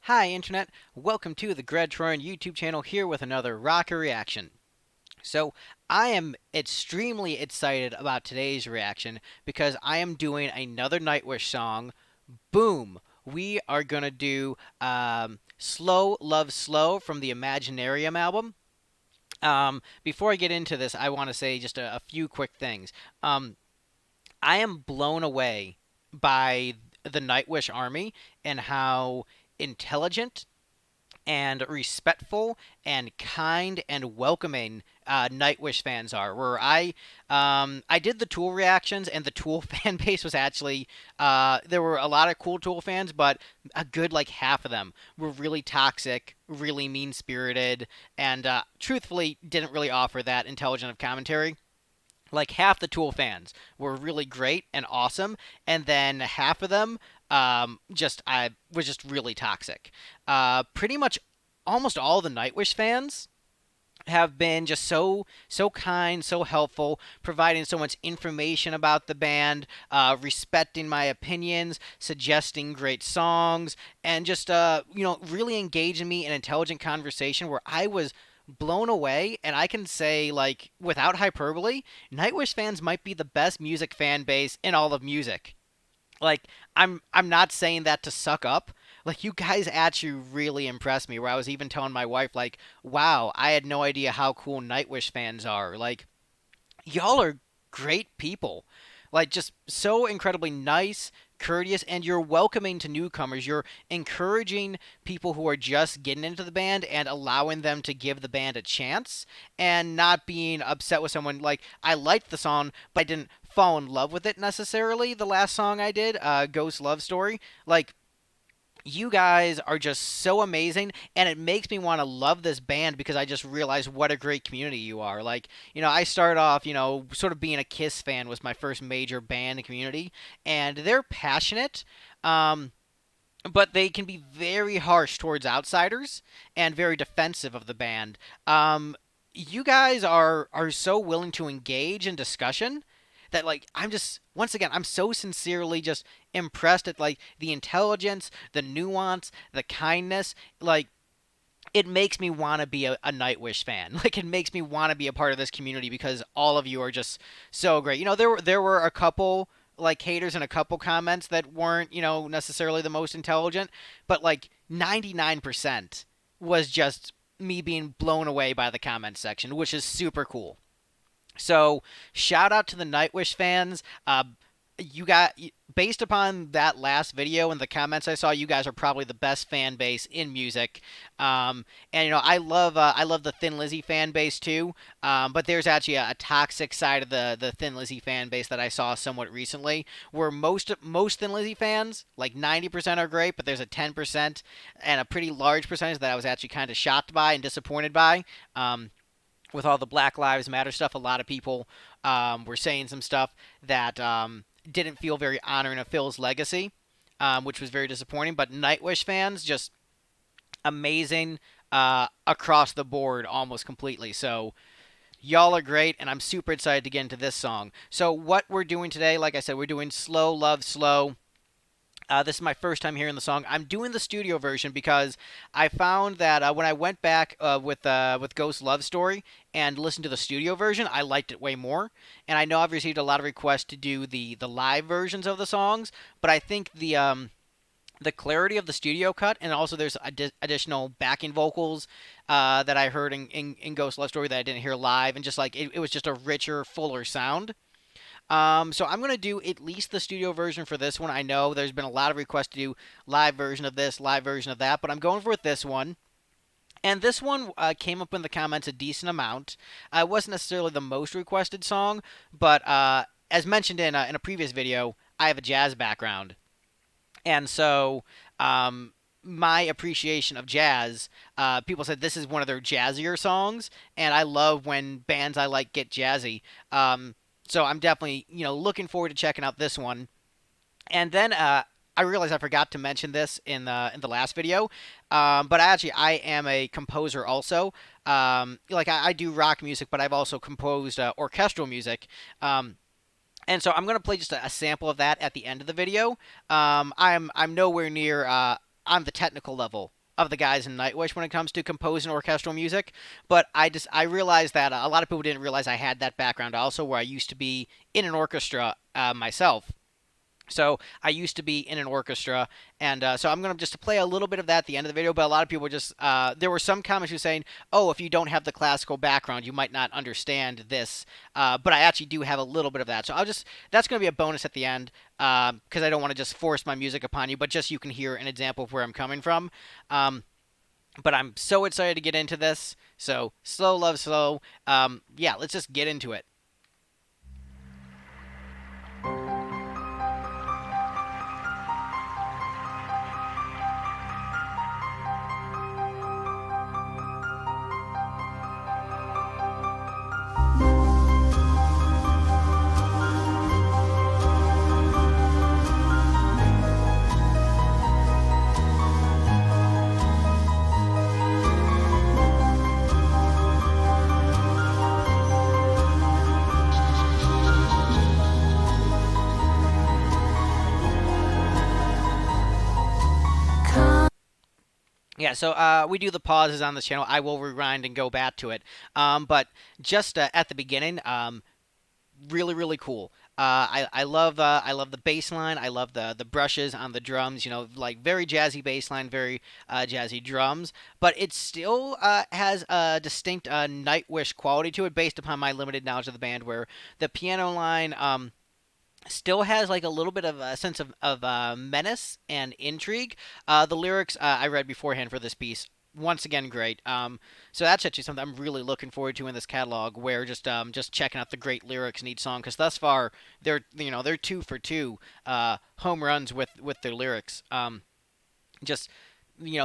Hi, Internet. Welcome to the Troyan YouTube channel here with another rocker reaction. So, I am extremely excited about today's reaction because I am doing another Nightwish song. Boom! We are going to do Slow Love Slow from the Imaginarium album. Before I get into this, I want to say just a few quick things. Um, I am blown away by the Nightwish army and how intelligent and respectful and kind and welcoming Nightwish fans are. I did the Tool reactions, and the Tool fan base was actually there were a lot of cool Tool fans, but a good like half of them were really toxic, really mean spirited, and truthfully didn't really offer that intelligent of commentary. Like half the Tool fans were really great and awesome, and then half of them just I was just really toxic. Pretty much almost all the Nightwish fans have been just so kind, so helpful, providing so much information about the band, respecting my opinions, suggesting great songs, and just really engaging me in intelligent conversation where I was blown away. And I can say, like, without hyperbole, Nightwish fans might be the best music fan base in all of music. Like, I'm not saying that to suck up. Like, you guys actually really impressed me, where I was even telling my wife, like, wow, I had no idea how cool Nightwish fans are. Like, y'all are great people. Like, just so incredibly nice, courteous, and you're welcoming to newcomers. You're encouraging people who are just getting into the band and allowing them to give the band a chance and not being upset with someone. Like, I liked the song, but I didn't fall in love with it necessarily. The last song I did, Ghost Love Story. Like, you guys are just so amazing, and it makes me want to love this band because I just realized what a great community you are. Like, I started off, sort of being a Kiss fan was my first major band community, and they're passionate, but they can be very harsh towards outsiders and very defensive of the band. You guys are so willing to engage in discussion that, like, I'm just, once again, I'm so sincerely just impressed at, like, the intelligence, the nuance, the kindness. Like, it makes me want to be a Nightwish fan. Like, it makes me want to be a part of this community because all of you are just so great. There were a couple like haters and a couple comments that weren't necessarily the most intelligent, but like 99% was just me being blown away by the comment section, which is super cool. So, shout out to the Nightwish fans. You got Based upon that last video and the comments I saw, you guys are probably the best fan base in music. And I love the Thin Lizzy fan base too. But there's actually a toxic side of the Thin Lizzy fan base that I saw somewhat recently, where most Thin Lizzy fans, like 90%, are great, but there's a 10% and a pretty large percentage that I was actually kind of shocked by and disappointed by. With all the Black Lives Matter stuff, a lot of people were saying some stuff that didn't feel very honoring of Phil's legacy, which was very disappointing. But Nightwish fans, just amazing across the board almost completely. So, y'all are great, and I'm super excited to get into this song. So, what we're doing today, like I said, we're doing Slow Love Slow. This is my first time hearing the song. I'm doing the studio version because I found that when I went back with Ghost Love Story and listened to the studio version, I liked it way more. And I know I've received a lot of requests to do the live versions of the songs, but I think the clarity of the studio cut, and also there's additional backing vocals that I heard in Ghost Love Story that I didn't hear live, and just like it was just a richer, fuller sound. So I'm gonna do at least the studio version for this one. I know there's been a lot of requests to do live version of this, live version of that, but I'm going for this one. And this one came up in the comments a decent amount. It wasn't necessarily the most requested song, but as mentioned in a previous video, I have a jazz background, and so my appreciation of jazz, people said this is one of their jazzier songs, and I love when bands I like get jazzy. So I'm definitely looking forward to checking out this one. And then I realized I forgot to mention this in the last video, but I am a composer also. Like I do rock music, but I've also composed orchestral music. And so I'm gonna play just a sample of that at the end of the video. I'm nowhere near on the technical level of the guys in Nightwish when it comes to composing orchestral music. But I realized that a lot of people didn't realize I had that background also, where I used to be in an orchestra myself. So I used to be in an orchestra, and so I'm going to just play a little bit of that at the end of the video. But a lot of people just there were some comments who were saying, "Oh, if you don't have the classical background, you might not understand this." But I actually do have a little bit of that, so I'll just that's going to be a bonus at the end because I don't want to just force my music upon you, but just you can hear an example of where I'm coming from. Um, but I'm so excited to get into this. So slow, love, slow. Yeah, let's just get into it. Yeah, so we do the pauses on this channel. I will rewind and go back to it. But just at the beginning, really really cool. I love the bass line. I love the brushes on the drums. You know, like very jazzy bass line, very jazzy drums. But it still has a distinct Nightwish quality to it, based upon my limited knowledge of the band. Where the piano line still has like a little bit of a sense of menace and intrigue. The lyrics I read beforehand for this piece, once again great. So that's actually something I'm really looking forward to in this catalog, where just checking out the great lyrics in each song, because thus far they're 2 for 2 home runs with their lyrics. Just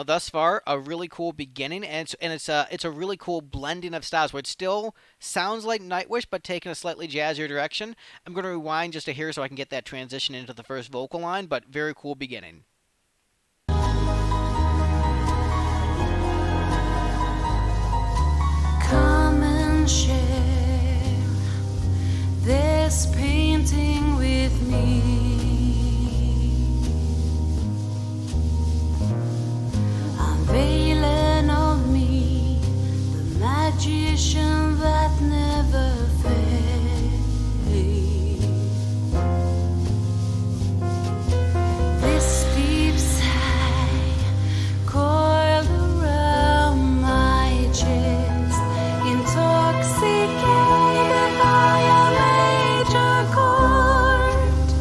thus far a really cool beginning, and it's a really cool blending of styles where it still sounds like Nightwish but taking a slightly jazzier direction. I'm going to rewind just to hear so I can get that transition into the first vocal line, but very cool beginning. Come and share this painting with me. Unveiling of me, the magician that never fades. This deep sigh coiled around my chest, intoxicated by a major chord.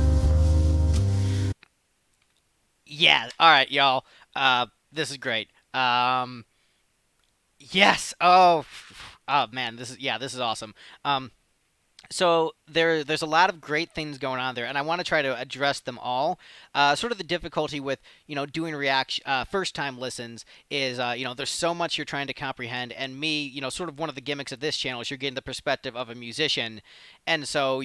Yeah, all right, y'all. This is great. Yes. Oh man, this is awesome. So there's a lot of great things going on there, and I want to try to address them all. Sort of the difficulty with doing reaction first time listens is there's so much you're trying to comprehend, and me sort of one of the gimmicks of this channel is you're getting the perspective of a musician, and so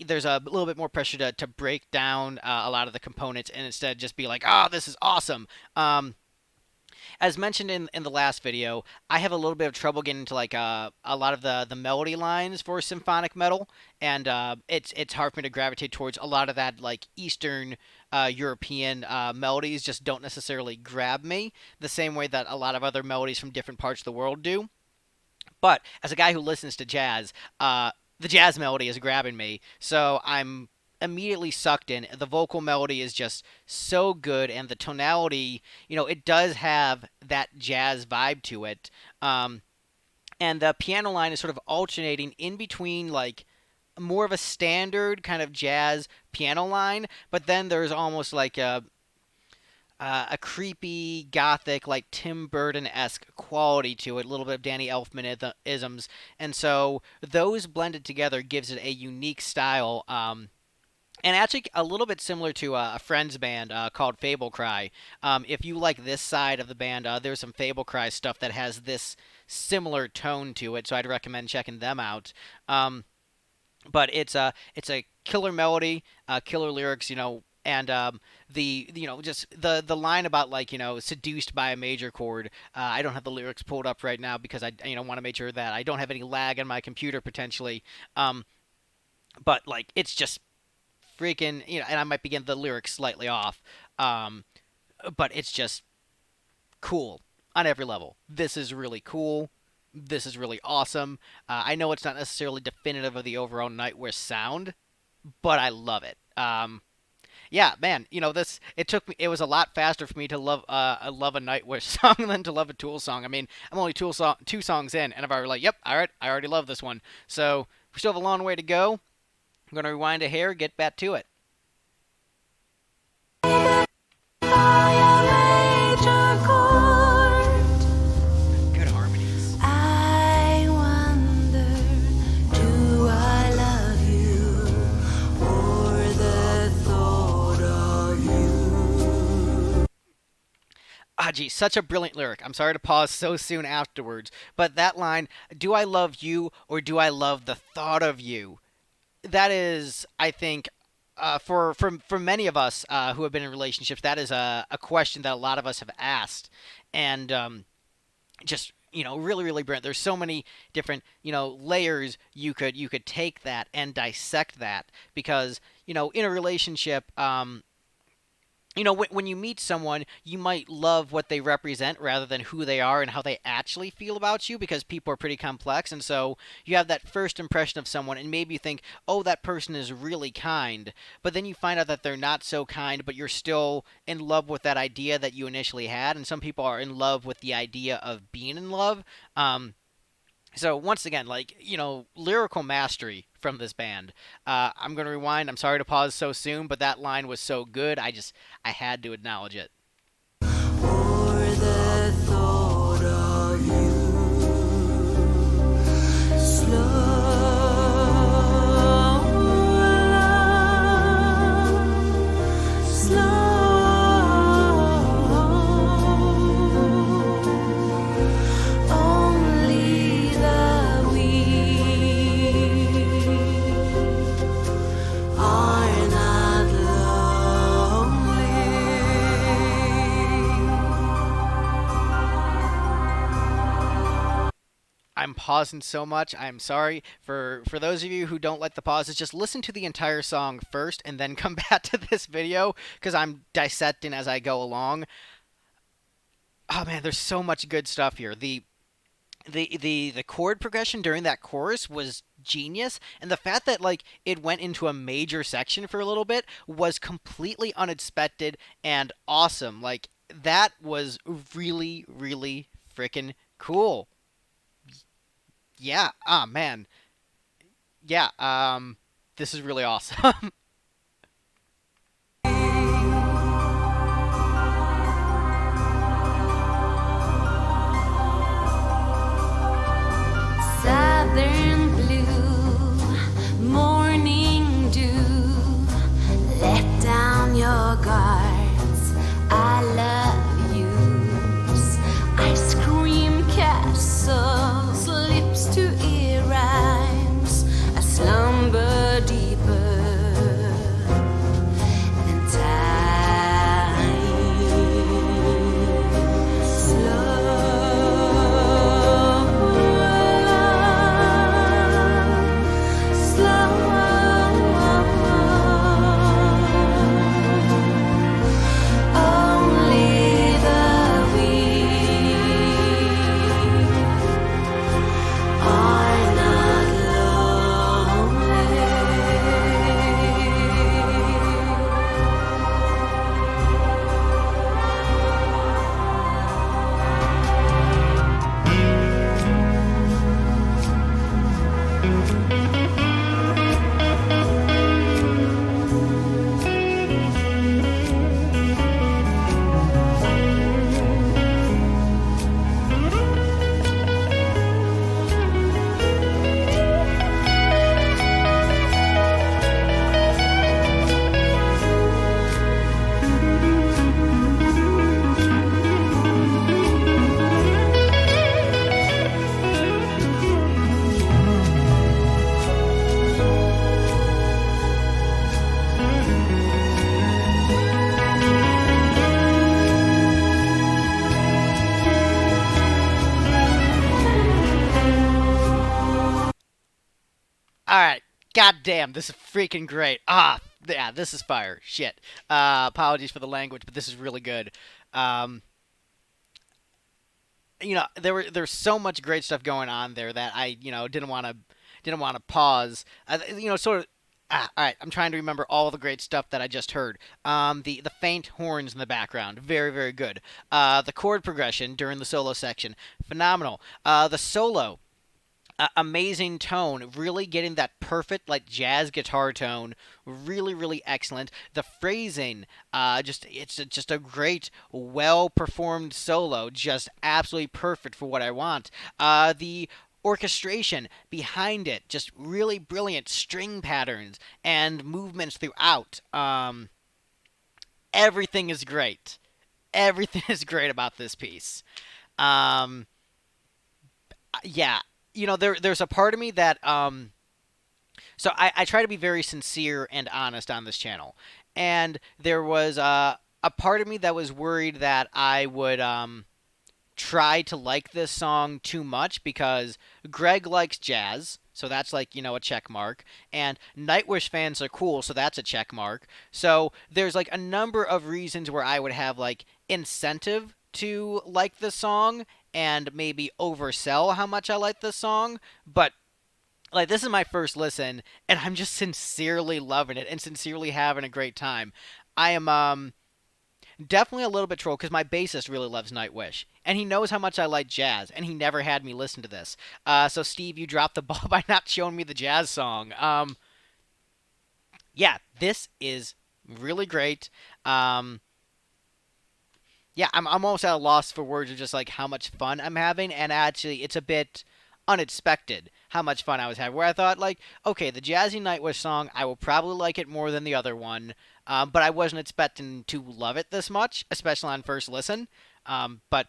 there's a little bit more pressure to break down a lot of the components and instead just be like, oh, this is awesome. As mentioned in the last video, I have a little bit of trouble getting into like a lot of the melody lines for symphonic metal, and it's hard for me to gravitate towards a lot of that like Eastern European melodies. Just don't necessarily grab me the same way that a lot of other melodies from different parts of the world do. But as a guy who listens to jazz, the jazz melody is grabbing me, so I'm immediately sucked in. The vocal melody is just so good, and the tonality, it does have that jazz vibe to it. And the piano line is sort of alternating in between, like, more of a standard kind of jazz piano line, but then there's almost like a creepy gothic like Tim Burton-esque quality to it, a little bit of Danny Elfman isms, and so those blended together gives it a unique style. And actually, a little bit similar to a friend's band called Fable Cry. If you like this side of the band, there's some Fable Cry stuff that has this similar tone to it, so I'd recommend checking them out. But it's a killer melody, killer lyrics, and the just the line about like seduced by a major chord. I don't have the lyrics pulled up right now because I want to make sure that I don't have any lag on my computer potentially. Um, but like it's just freaking and I might begin the lyrics slightly off, but it's just cool on every level. This is really cool. This is really awesome. I know it's not necessarily definitive of the overall Nightwish sound, but I love it. Yeah, man, this it took me. It was a lot faster for me to love a Nightwish song than to love a Tool song. I mean, I'm only two songs in, and I've already like, yep, all right, I already love this one. So we still have a long way to go. I'm gonna rewind a hair, get back to it. Major chord. Good harmonies. I wonder, do I love you or the thought of you? Ah, gee, such a brilliant lyric. I'm sorry to pause so soon afterwards, but that line, "Do I love you or do I love the thought of you?" That is, I think, for many of us who have been in relationships, that is a question that a lot of us have asked, and just really really brilliant. There's so many different layers you could take that and dissect that because in a relationship. When you meet someone, you might love what they represent rather than who they are and how they actually feel about you because people are pretty complex. And so you have that first impression of someone, and maybe you think, oh, that person is really kind. But then you find out that they're not so kind, but you're still in love with that idea that you initially had. And some people are in love with the idea of being in love. So once again, like lyrical mastery from this band. I'm gonna rewind. I'm sorry to pause so soon, but that line was so good. I had to acknowledge it. Or the thought of you. Only the weak are not lonely. I'm pausing so much. I'm sorry for those of you who don't like the pauses. Just listen to the entire song first and then come back to this video because I'm dissecting as I go along. Oh man, there's so much good stuff here. The chord progression during that chorus was genius, and the fact that like it went into a major section for a little bit was completely unexpected and awesome. Like that was really really freaking cool. Yeah. Ah, man. Yeah. This is really awesome. Southern blue, morning dew, let down your guards. I love yous. Ice cream castle slips to ear rhymes. I slumber deeper than time. Only the weak are not lonely. All right. God damn, this is freaking great. Ah, yeah, this is fire. Shit. Apologies for the language, but this is really good. Um, there's so much great stuff going on there that I didn't want to pause. Sort of. All right, I'm trying to remember all the great stuff that I just heard. The faint horns in the background, very very good. The chord progression during the solo section, phenomenal. The solo, amazing tone, really getting that perfect like jazz guitar tone, really really excellent. The phrasing, just a great, well performed solo, just absolutely perfect for what I want. The orchestration behind it, just really brilliant string patterns and movements throughout. Everything is great. Everything is great about this piece. Um, yeah, there's a part of me that so I try to be very sincere and honest on this channel, and there was a part of me that was worried that I would try to like this song too much because Greg likes jazz, so that's like, a check mark, and Nightwish fans are cool, so that's a check mark. So there's like a number of reasons where I would have like incentive to like this song and maybe oversell how much I like this song, but like this is my first listen and I'm just sincerely loving it and sincerely having a great time. I am definitely a little bit troll because my bassist really loves Nightwish, and he knows how much I like jazz, and he never had me listen to this. So Steve, you dropped the ball by not showing me the jazz song. Yeah, this is really great. Um, yeah, I'm almost at a loss for words of just like how much fun I'm having, and actually, it's a bit unexpected how much fun I was having. Where I thought like, okay, the jazzy Nightwish song, I will probably like it more than the other one, but I wasn't expecting to love it this much, especially on first listen. But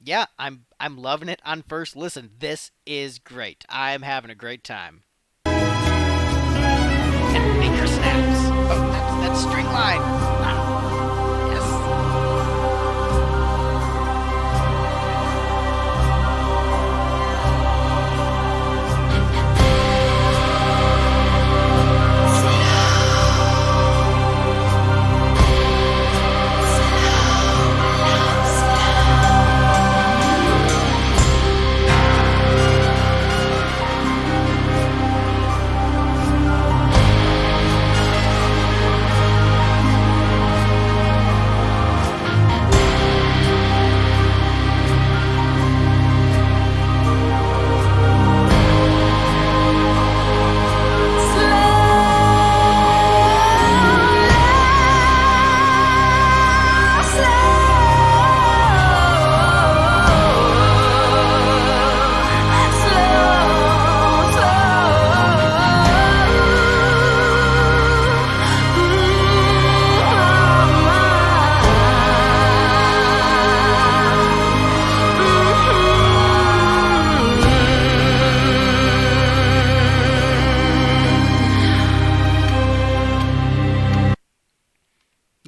yeah, I'm loving it on first listen. This is great. I'm having a great time. And finger snaps. Oh, that's string line. Ah, yes.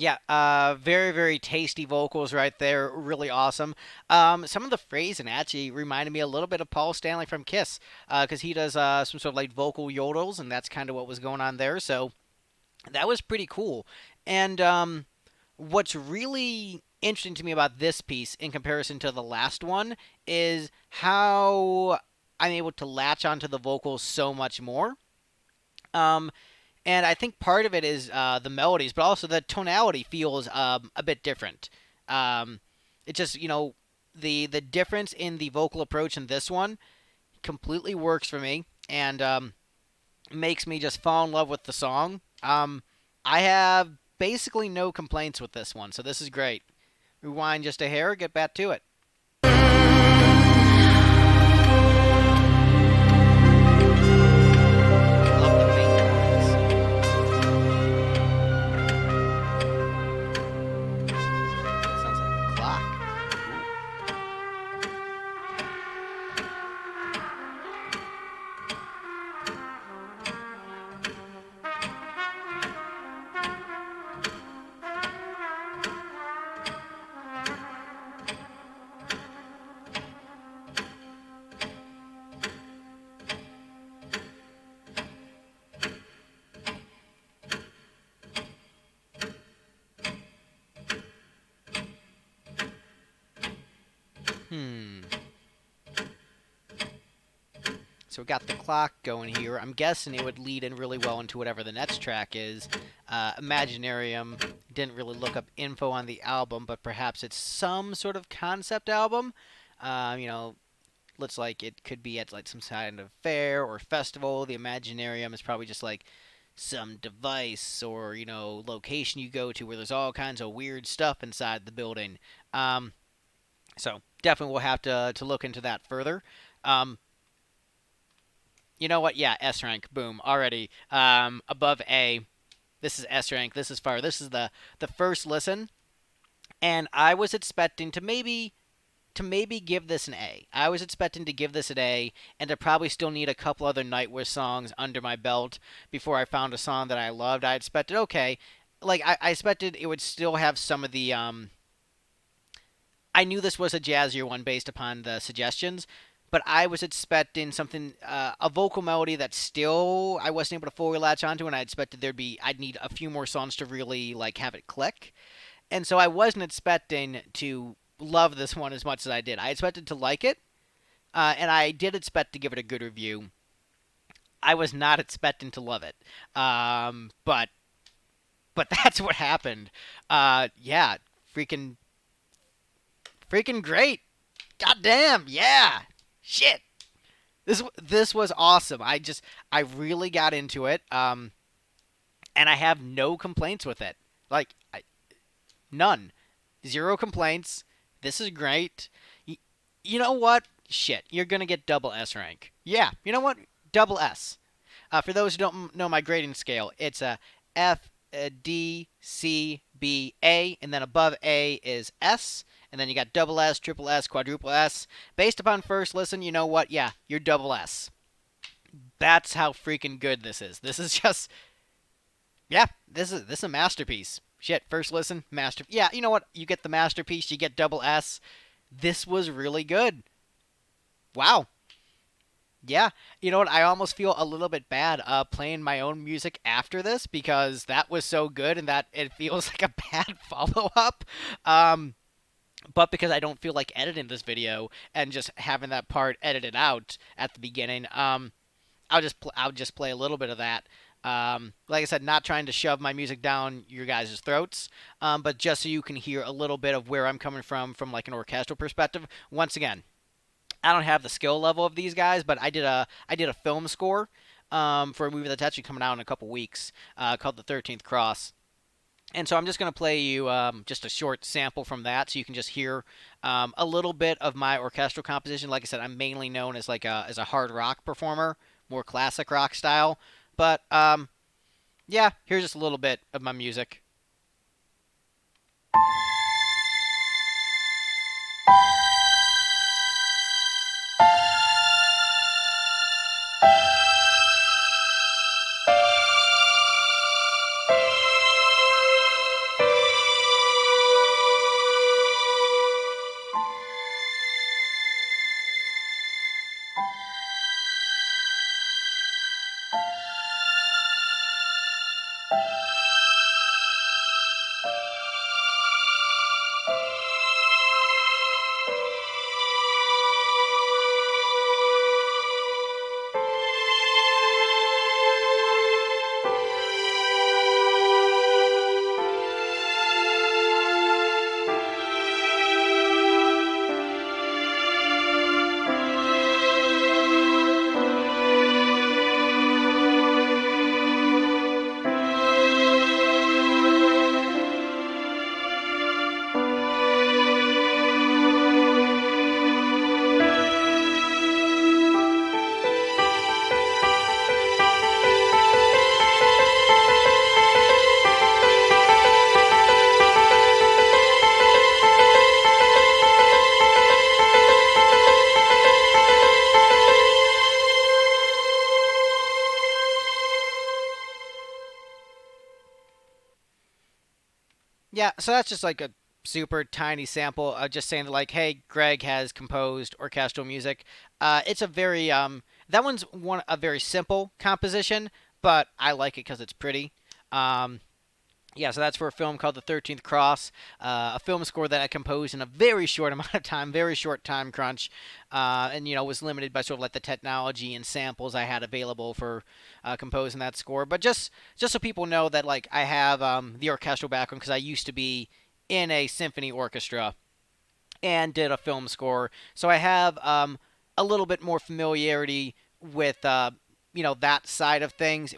Yeah, very, very tasty vocals right there. Really awesome. Some of the phrasing actually reminded me a little bit of Paul Stanley from Kiss, because he does some sort of like vocal yodels, and that's kind of what was going on there. So that was pretty cool. And what's really interesting to me about this piece in comparison to the last one is how I'm able to latch onto the vocals so much more. Um, and I think part of it is the melodies, but also the tonality feels a bit different. Um, it just the difference in the vocal approach in this one completely works for me and makes me just fall in love with the song. I have basically no complaints with this one, so this is great. Rewind just a hair, get back to it. Love the faint chords. Sounds like a clock. Hmm. So we got the clock going here. I'm guessing it would lead in really well into whatever the next track is. Imaginarium didn't really look up info on the album, but perhaps it's some sort of concept album. You know, looks like it could be at like some kind of fair or festival. The Imaginarium is probably just like some device or location you go to where there's all kinds of weird stuff inside the building. Um, so definitely we'll have to look into that further. Um, you know what? Yeah, S rank. Boom. Already above A. This is S rank. This is far. This is the first listen, and I was expecting to maybe give this an A. I was expecting to give this an A, and to probably still need a couple other Nightwish songs under my belt before I found a song that I loved. I expected okay, like I expected it would still have some of the. I knew this was a jazzier one based upon the suggestions, but I was expecting something, a vocal melody that still I wasn't able to fully latch onto, and I expected I'd need a few more songs to really like have it click. And so I wasn't expecting to love this one as much as I did. I expected to like it, and I did expect to give it a good review. I was not expecting to love it, but that's what happened. Yeah, freaking freaking great. God damn, yeah, shit. This was awesome. I really got into it, and I have no complaints with it. Like none. Zero complaints. This is great. You know what? Shit, you're gonna get double S rank. Yeah, you know what? Double S. For those who don't know my grading scale, it's a F, a D, C, B, A, and then above A is S, and then you got double S, triple S, quadruple S. Based upon first listen, you know what? Yeah, you're double S. That's how freaking good this is. This is just yeah, this is a masterpiece. Shit, first listen, master. Yeah, you know what? You get the masterpiece, you get double S. This was really good. Wow. Yeah, you know what? I almost feel a little bit bad playing my own music after this because that was so good and that it feels like a bad follow up. Um, but because I don't feel like editing this video and just having that part edited out at the beginning, I'll just play a little bit of that. Like I said, not trying to shove my music down your guys' throats, but just so you can hear a little bit of where I'm coming from like an orchestral perspective. Once again, I don't have the skill level of these guys, but I did a film score for a movie that's actually coming out in a couple weeks called The 13th Cross. And so I'm just going to play you just a short sample from that, so you can just hear a little bit of my orchestral composition. Like I said, I'm mainly known as like as a hard rock performer, more classic rock style. But yeah, here's just a little bit of my music. Yeah, so that's just like a super tiny sample, just saying that like, hey, Greg has composed orchestral music. It's a very that one's a very simple composition, but I like it because it's pretty. Um, Yeah, so that's for a film called The 13th Cross, a film score that I composed in a very short amount of time, very short time crunch, and was limited by sort of like the technology and samples I had available for composing that score. But just so people know that like I have the orchestral background because I used to be in a symphony orchestra and did a film score, so I have a little bit more familiarity with that side of things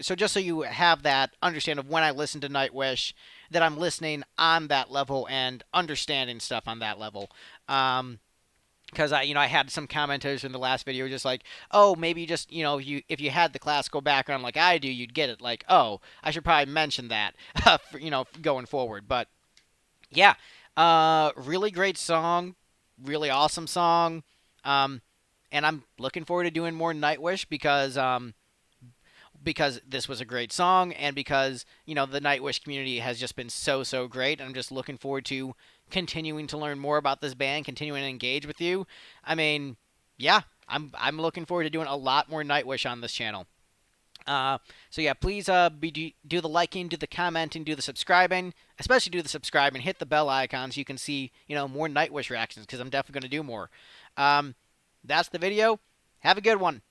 so just so you have that understand of when I listen to Nightwish, that I'm listening on that level and understanding stuff on that level. Because I had some commenters in the last video just like, oh, maybe just you if you had the classical background like I do, you'd get it. Like, oh, I should probably mention that, going forward. But yeah, really great song, really awesome song. Um, and I'm looking forward to doing more Nightwish because this was a great song and because the Nightwish community has just been so great. And I'm just looking forward to continuing to learn more about this band, continuing to engage with you. I mean, yeah, I'm looking forward to doing a lot more Nightwish on this channel. So yeah, please do the liking, do the commenting, do the subscribing, especially do the subscribing. Hit the bell icon so you can see more Nightwish reactions because I'm definitely going to do more. That's the video. Have a good one.